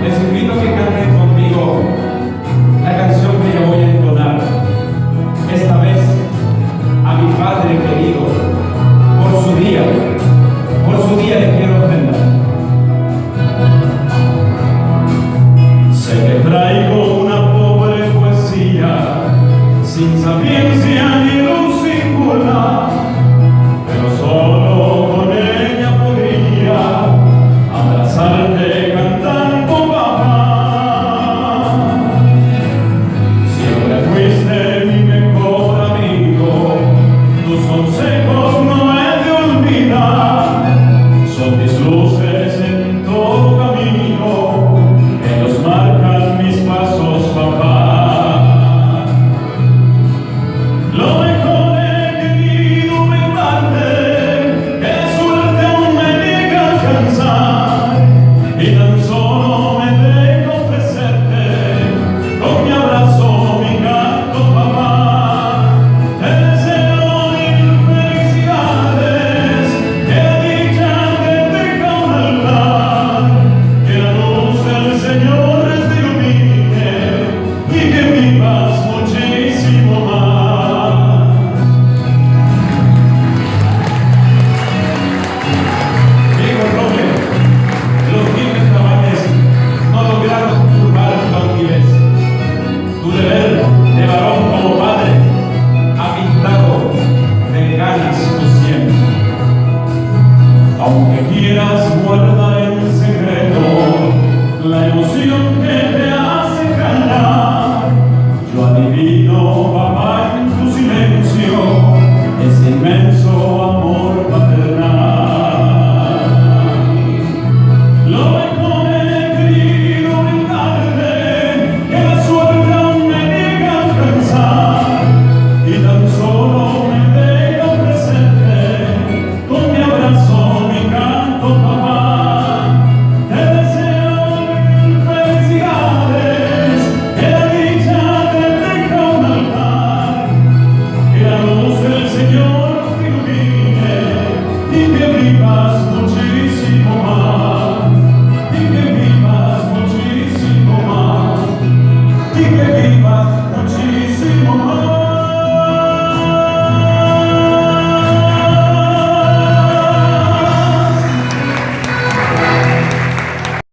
Les invito a que canten conmigo la canción que yo voy a entonar. Esta vez a mi Padre querido, por su día le quiero ofrendar. Sé que traigo una pobre poesía, sin sapiencia ni luz singular, pero solo con ella podría abrazarte cantando papá. Siempre fuiste mi mejor amigo, tus consejos no he de olvidar, son mis luces en todo camino, ellos marcan mis pasos papá. Lo mejor he querido brindarte, qué suerte aún me llega a alcanzar, y tan solo me dejo ofrecerte con mi abrazo, mi canto papá. Te deseo mil felicidades, que dicha te deja un altar, que la luz del Señor te ilumine y que vivas muchísimo más. Diego Roble, los firmes tabanes no lograron turbar tu altivez. Tu deber de varón como padre ha pintado de ganas tu siempre. Aunque quieras guardar